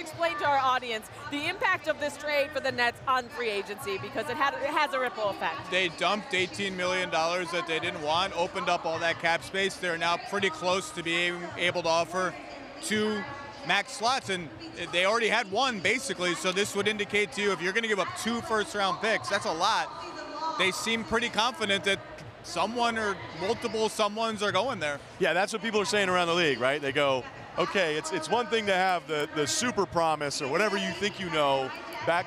explain to our audience the impact of this trade for the Nets on free agency, because it has a ripple effect. They dumped $18 million that they didn't want, opened up all that cap space. They're now pretty close to being able to offer 2 max slots, and they already had 1 basically, so this would indicate to you if you're going to give up 2 first-round picks, that's a lot. They seem pretty confident that someone or multiple someones are going there. Yeah, that's what people are saying around the league, right? They go, okay, it's one thing to have the super promise or whatever you think you know,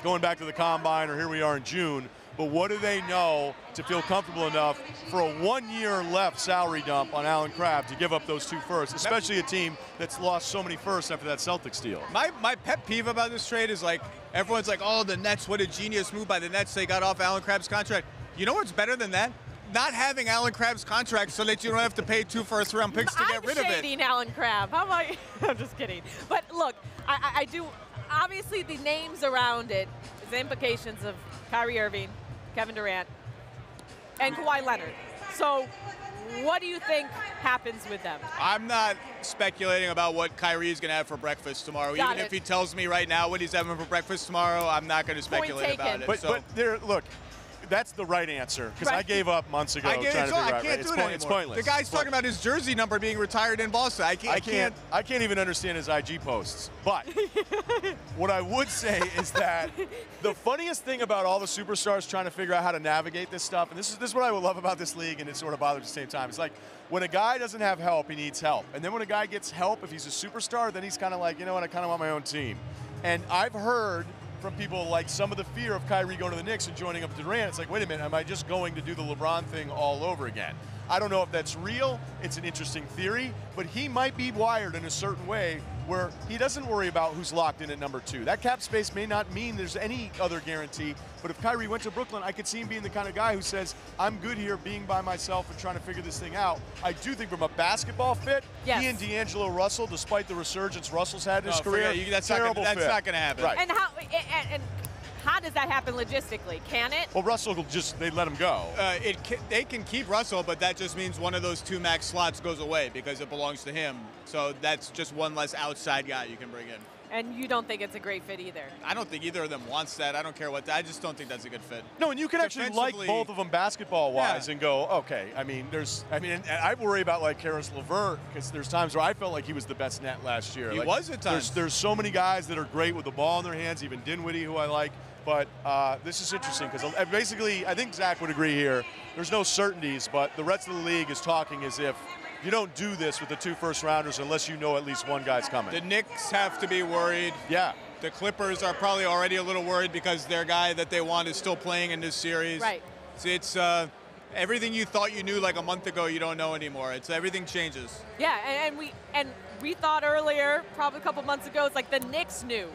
going back to the combine, or here we are in June, but what do they know to feel comfortable enough for a 1-year left salary dump on Alan Crabbe to give up those 2 firsts, especially a team that's lost so many firsts after that Celtics deal? My pet peeve about this trade is, like, everyone's like, oh, the Nets, what a genius move by the Nets. They got off Alan Crabbe's contract. You know what's better than that? Not having Alan Crabbe's contract so that you don't have to pay 2 first-round picks to get rid of it. I'm shading Alan Crabbe. How about you? I'm just kidding. But look, I do, obviously the names around it, the implications of Kyrie Irving, Kevin Durant, and Kawhi Leonard. So what do you think happens with them? I'm not speculating about what Kyrie's going to have for breakfast tomorrow. Even if he tells me right now what he's having for breakfast tomorrow, I'm not going to speculate about it. But there, look, that's the right answer, because I gave up months ago trying to figure out. I can't do it anymore. It's pointless. The guy's talking about his jersey number being retired in Boston. I can't even understand his IG posts. But what I would say is that the funniest thing about all the superstars trying to figure out how to navigate this stuff, and this is what I would love about this league, and it sort of bothers at the same time. It's like when a guy doesn't have help, he needs help. And then when a guy gets help, if he's a superstar, then he's kind of like, you know what, I kind of want my own team. And I've heard from people like some of the fear of Kyrie going to the Knicks and joining up with Durant. It's like, wait a minute, am I just going to do the LeBron thing all over again? I don't know if that's real. It's an interesting theory, but he might be wired in a certain way where he doesn't worry about who's locked in at number 2. That cap space may not mean there's any other guarantee, but if Kyrie went to Brooklyn, I could see him being the kind of guy who says, I'm good here being by myself and trying to figure this thing out. I do think from a basketball fit, he and DAngelo Russell, despite the resurgence Russell's had in his career, that's not going to happen. Right. And how does that happen logistically? Can it? Well, Russell will they let him go. They can keep Russell, but that just means one of those 2 max slots goes away because it belongs to him. So that's just one less outside guy you can bring in. And you don't think it's a great fit either? I don't think either of them wants that. I don't care what. I just don't think that's a good fit. No, and you can actually like both of them basketball-wise and go, okay. I mean, I worry about like Karis LeVert, because there's times where I felt like he was the best net last year. He was at times. There's so many guys that are great with the ball in their hands, even Dinwiddie, who I like. But this is interesting because basically, I think Zach would agree here. There's no certainties, but the rest of the league is talking as if you don't do this with the 2 first-rounders unless you know at least one guy's coming. The Knicks have to be worried. Yeah. The Clippers are probably already a little worried because their guy that they want is still playing in this series. Right. So it's everything you thought you knew like a month ago, you don't know anymore. Everything changes. Yeah, and we thought earlier, probably a couple months ago, it's like the Knicks knew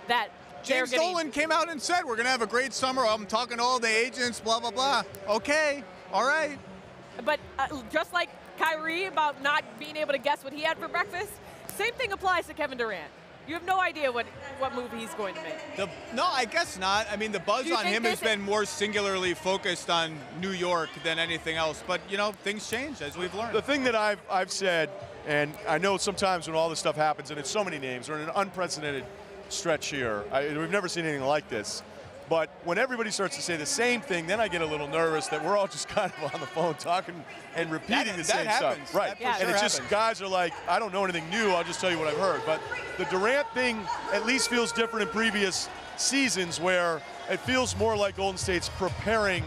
that James Dolan came out and said, we're going to have a great summer. I'm talking to all the agents, blah, blah, blah. Okay, all right. But just like Kyrie about not being able to guess what he had for breakfast, same thing applies to Kevin Durant. You have no idea what move he's going to make. No, I guess not. I mean, the buzz on him has been more singularly focused on New York than anything else. But, you know, things change, as we've learned. The thing that I've said, and I know sometimes when all this stuff happens, and it's so many names, we're in an unprecedented stretch here. We've never seen anything like this. But when everybody starts to say the same thing, then I get a little nervous that we're all just kind of on the phone talking and repeating the same stuff. Right. And it's just guys are like, I don't know anything new, I'll just tell you what I've heard. But the Durant thing at least feels different in previous seasons where it feels more like Golden State's preparing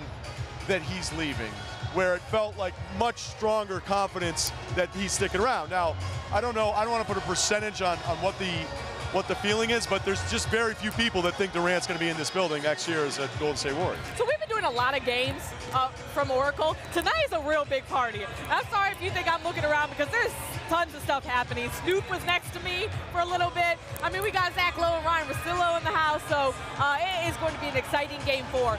that he's leaving, where it felt like much stronger confidence that he's sticking around. Now, I don't know, I don't want to put a percentage on what the feeling is, but there's just very few people that think Durant's going to be in this building next year as a Golden State Warrior. So we've been doing a lot of games from Oracle. Tonight is a real big party. I'm sorry if you think I'm looking around because there's tons of stuff happening. Snoop was next to me for a little bit. I mean, we got Zach Lowe and Ryen Russillo in the house, so it is going to be an exciting game 4.